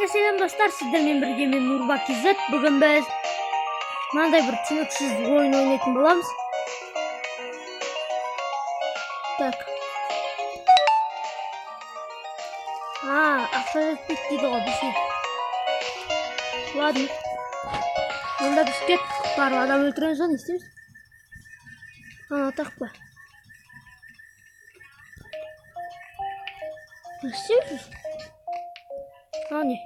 Барлығыңызға сәлем достар, сіздермен бірге мен Нурбак Изет. Бүгін біз мынандай бір түсініксіз ойын ойнайтын боламыз. Так. Ақша жетпейді дейді ғой бізге. Ладно. Онда біз кеттік. Барып адам өлтіреміз, не істейміз? Так па. Не істейміз? Не?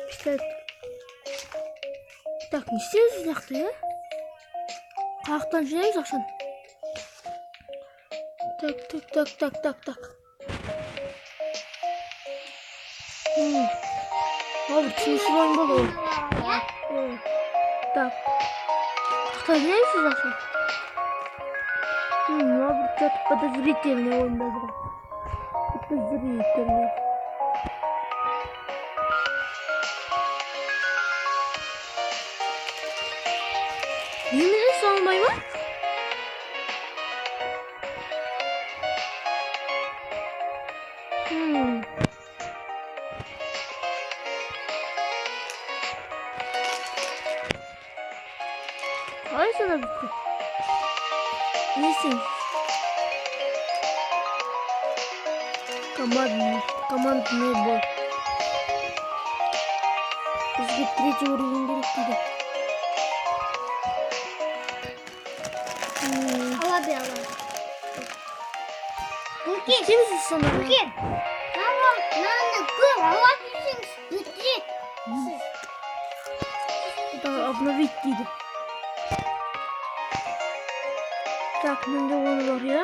Пистолет. Так, не істейміз бұл жақта, е? Қаяқтан жинаймыз ақшаны. Так. Бір түсініксіз ойын болды ғой. Так. Қаяқтан жинаймыз бұл ақшаны? Бір что-то подозрительный ойын болды ғой. Подозрительный. Немесе салмай ма? Қалай сана бітті? Не істейміз? Командный бой. Бізге 3-й уровень керек дейді. Алабиала. Бүкен. Істейміз сонда? Бүкен. Наны көп алап жүрсеңіз бітіреді. Обновить дейді. Так, менде оны бар, я?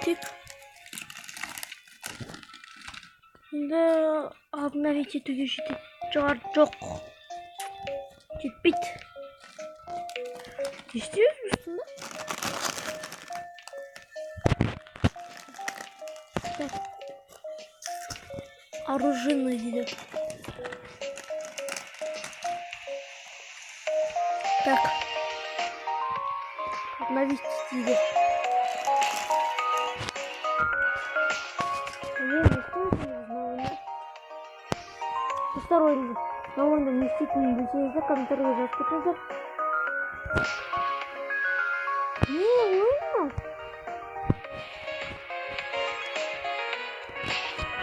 Тик. Енді обновить етуге жетеді. Жоқ. Жетпейді. Не істейміз бұстында? Так. Оружейный дейді. Так. Обновить дейді. Второй на ойында не істейтінін білсеңіздер, комментарийге жазып кетіңіздер. Не ойын?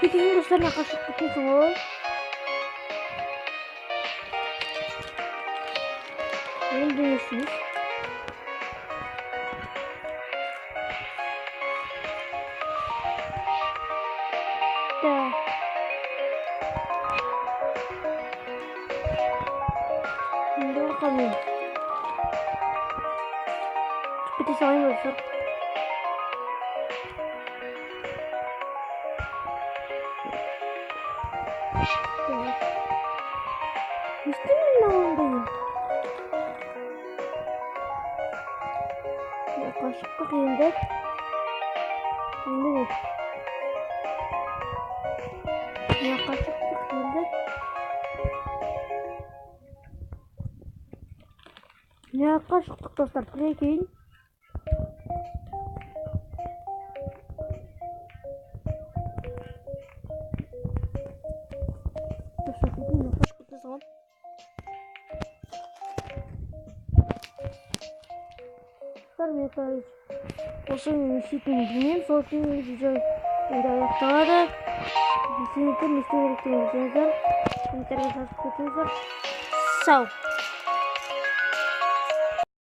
Кетейін достарына қашып кетесің ғой. Енді не істейміз? Так. Енді қамын. Кете салайын достар. Не істеймін мен оңдайын? Қашықтық енді. Енді не? Қашықтық енді. Қашықтық достар, тілекейін. Осы не істейтінін білмеймін, сол үшін видео енді аяқталады. Не істеу керектігін білсеңіздер, комментарийге жазып кетіңіздер. Сау!